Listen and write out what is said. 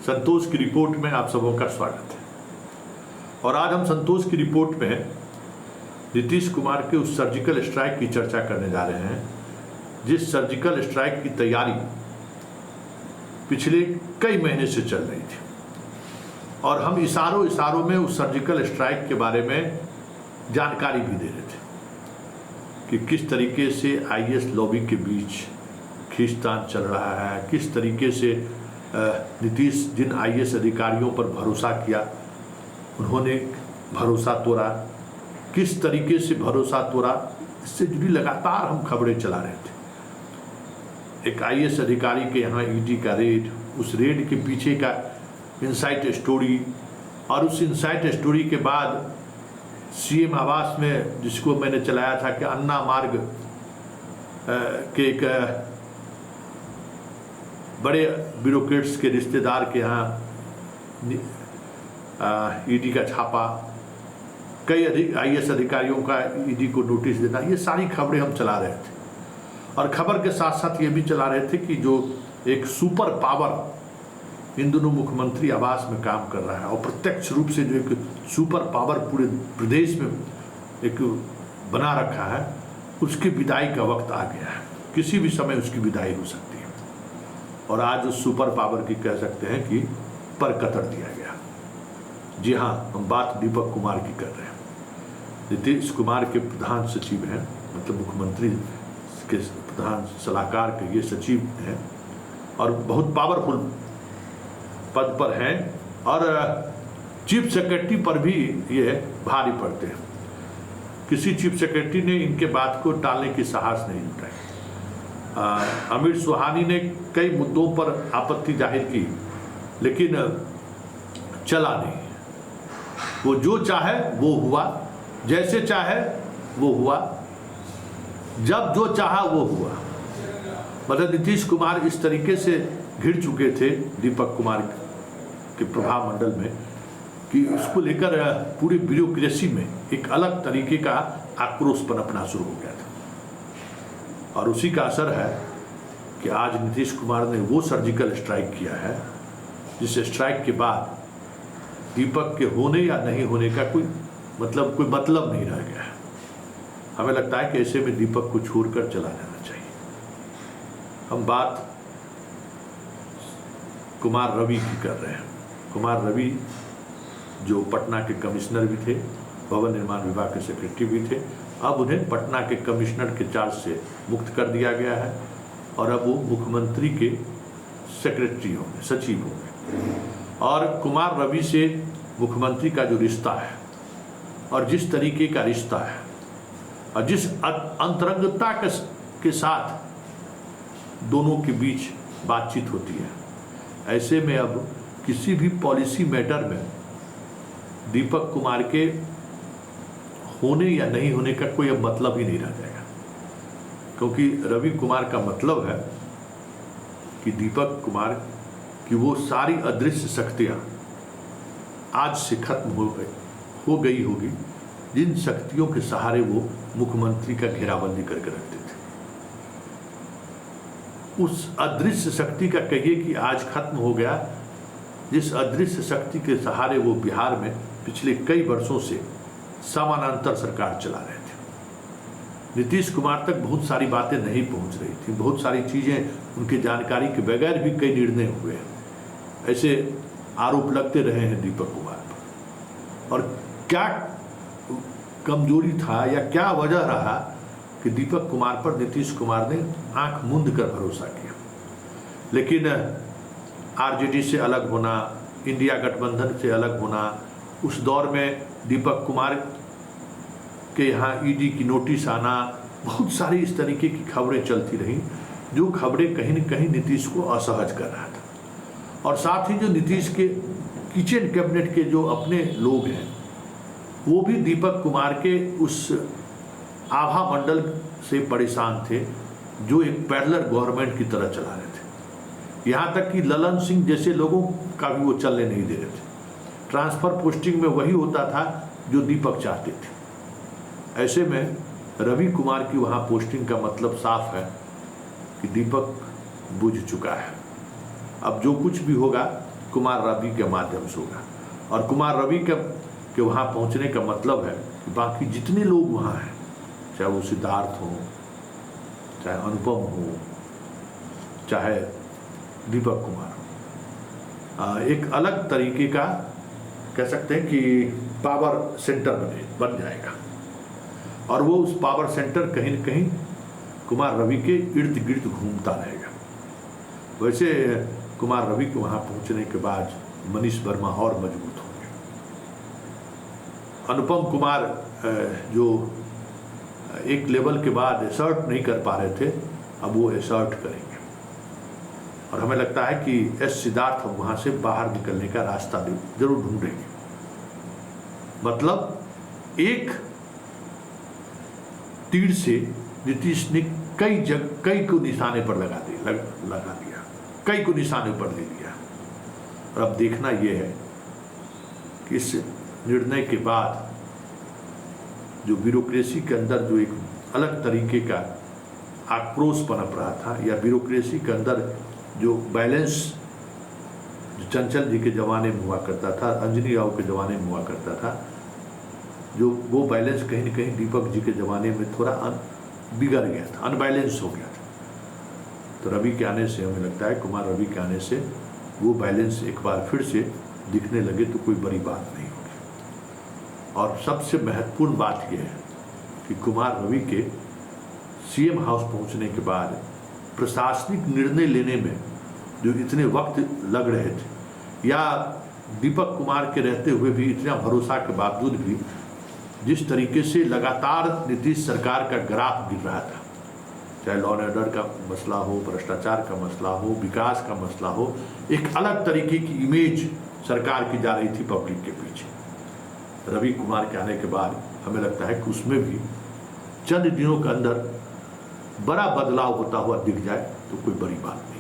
संतोष की रिपोर्ट में आप सबों का स्वागत है। और आज हम संतोष की रिपोर्ट में नीतीश कुमार के उस सर्जिकल स्ट्राइक की चर्चा करने जा रहे हैं, जिस सर्जिकल स्ट्राइक की तैयारी पिछले कई महीने से चल रही थी। और हम इशारों में उस सर्जिकल स्ट्राइक के बारे में जानकारी भी दे रहे थे कि किस तरीके से आईएएस लॉबी के बीच खींचतान चल रहा है, किस तरीके से नीतीश जिन आईएएस अधिकारियों पर भरोसा किया उन्होंने भरोसा तोड़ा, किस तरीके से भरोसा तोड़ा, इससे जुड़ी लगातार हम खबरें चला रहे थे। एक आईएएस अधिकारी के यहाँ ईडी का रेड, उस रेड के पीछे का इनसाइट स्टोरी, और उस इनसाइट स्टोरी के बाद सीएम आवास में जिसको मैंने चलाया था कि अन्ना मार्ग के एक बड़े ब्यूरोक्रेट्स के रिश्तेदार के यहाँ ईडी का छापा, कई आईएएस अधिकारियों का ईडी को नोटिस देना, ये सारी खबरें हम चला रहे थे। और खबर के साथ साथ ये भी चला रहे थे कि जो एक सुपर पावर इन दोनों मुख्यमंत्री आवास में काम कर रहा है और प्रत्यक्ष रूप से जो एक सुपर पावर पूरे प्रदेश में एक बना रखा है, उसकी विदाई का वक्त आ गया है। किसी भी समय उसकी विदाई हो सकती है। और आज उस सुपर पावर की कह सकते हैं कि पर कतर दिया गया। जी हाँ, हम बात दीपक कुमार की कर रहे हैं। नीतीश कुमार के प्रधान सचिव हैं, मतलब मुख्यमंत्री के प्रधान सलाहकार के ये सचिव हैं और बहुत पावरफुल पद पर हैं, और चीफ सेक्रेटरी पर भी ये भारी पड़ते हैं। किसी चीफ सेक्रेटरी ने इनके बात को टालने की साहस नहीं जुटाई। अमित सुहानी ने कई मुद्दों पर आपत्ति जाहिर की, लेकिन चला नहीं। वो जो चाहे वो हुआ, जैसे चाहे वो हुआ, जब जो चाहा वो हुआ। मतलब नीतीश कुमार इस तरीके से घिर चुके थे दीपक कुमार के प्रभाव मंडल में कि उसको लेकर पूरी ब्यूरोक्रेसी में एक अलग तरीके का आक्रोश पनपना शुरू हो गया था। और उसी का असर है कि आज नीतीश कुमार ने वो सर्जिकल स्ट्राइक किया है जिस स्ट्राइक के बाद दीपक के होने या नहीं होने का कोई मतलब नहीं रह गया है। हमें लगता है कि ऐसे में दीपक को छोड़कर चला जाना चाहिए। हम बात कुमार रवि की कर रहे हैं। कुमार रवि जो पटना के कमिश्नर भी थे, भवन निर्माण विभाग के सेक्रेटरी भी थे, अब उन्हें पटना के कमिश्नर के चार्ज से मुक्त कर दिया गया है और अब वो मुख्यमंत्री के सेक्रेटरी होंगे, सचिव होंगे। और कुमार रवि से मुख्यमंत्री का जो रिश्ता है और जिस तरीके का रिश्ता है और जिस अंतरंगता के साथ दोनों के बीच बातचीत होती है, ऐसे में अब किसी भी पॉलिसी मैटर में दीपक कुमार के होने या नहीं होने का कोई अब मतलब ही नहीं रह जाएगा। क्योंकि रवि कुमार का मतलब है कि दीपक कुमार की वो सारी अदृश्य शक्तियां आज से खत्म हो गई होगी, जिन शक्तियों के सहारे वो मुख्यमंत्री का घेराबंदी करके रखते थे। उस अदृश्य शक्ति का कहिए कि आज खत्म हो गया, जिस अदृश्य शक्ति के सहारे वो बिहार में पिछले कई वर्षों से समानांतर सरकार चला रहे थे। नीतीश कुमार तक बहुत सारी बातें नहीं पहुंच रही थी, बहुत सारी चीजें उनके जानकारी के बगैर भी कई निर्णय हुए हैं। ऐसे आरोप लगते रहे हैं दीपक कुमार पर। और क्या कमजोरी था या क्या वजह रहा कि दीपक कुमार पर नीतीश कुमार ने आंख मूंद कर भरोसा किया। लेकिन आरजेडी से अलग होना, इंडिया गठबंधन से अलग होना, उस दौर में दीपक कुमार के यहाँ ईडी की नोटिस आना, बहुत सारी इस तरीके की खबरें चलती रहीं, जो खबरें कहीं न कहीं नीतीश को असहज कर रहा था। और साथ ही जो नीतीश के किचन कैबिनेट के जो अपने लोग हैं, वो भी दीपक कुमार के उस आभा मंडल से परेशान थे जो एक पैरेलल गवर्नमेंट की तरह चला रहे थे। यहाँ तक कि ललन सिंह जैसे लोगों का भी वो चलने नहीं दे रहे थे। ट्रांसफर पोस्टिंग में वही होता था जो दीपक चाहते थे। ऐसे में रवि कुमार की वहाँ पोस्टिंग का मतलब साफ है कि दीपक बुझ चुका है। अब जो कुछ भी होगा कुमार रवि के माध्यम से होगा। और कुमार रवि के वहाँ पहुँचने का मतलब है कि बाकी जितने लोग वहाँ हैं, चाहे वो सिद्धार्थ हो, चाहे अनुपम हो, चाहे दीपक कुमार हो, एक अलग तरीके का कह सकते हैं कि पावर सेंटर बन जाएगा। और वो उस पावर सेंटर कहीं न कहीं कुमार रवि के इर्द गिर्द घूमता रहेगा। वैसे कुमार रवि के वहाँ पहुँचने के बाद मनीष वर्मा और मजबूत होंगे। अनुपम कुमार जो एक लेवल के बाद एसर्ट नहीं कर पा रहे थे, अब वो एसर्ट करेंगे। और हमें लगता है कि एस सिद्धार्थ अब वहाँ से बाहर निकलने का रास्ता जरूर ढूंढेंगे। मतलब एक तीर से नीतीश ने कई को निशाने पर लगा दिया, कई को निशाने पर ले लिया। और अब देखना यह है कि इस निर्णय के बाद जो ब्यूरोक्रेसी के अंदर जो एक अलग तरीके का आक्रोश पनप रहा था, या ब्यूरोक्रेसी के अंदर जो बैलेंस जो चंचल जी के ज़माने में हुआ करता था, अंजनी राव के ज़माने में हुआ करता था, जो वो बैलेंस कहीं न कहीं दीपक जी के ज़माने में थोड़ा बिगड़ गया था, अनबैलेंस हो गया था। तो रवि के आने से हमें लगता है, कुमार रवि के आने से वो बैलेंस एक बार फिर से दिखने लगे तो कोई बड़ी बात नहीं होगी। और सबसे महत्वपूर्ण बात यह है कि कुमार रवि के सीएम हाउस पहुंचने के बाद प्रशासनिक निर्णय लेने में जो इतने वक्त लग रहे थे, या दीपक कुमार के रहते हुए भी इतना भरोसा के बावजूद भी जिस तरीके से लगातार नीतीश सरकार का ग्राफ गिर रहा था, चाहे लॉ एंड ऑर्डर का मसला हो, भ्रष्टाचार का मसला हो, विकास का मसला हो, एक अलग तरीके की इमेज सरकार की जा रही थी पब्लिक के पीछे। रवि कुमार के आने के बाद हमें लगता है कि उसमें भी चंद दिनों के अंदर बड़ा बदलाव होता हुआ दिख जाए तो कोई बड़ी बात नहीं।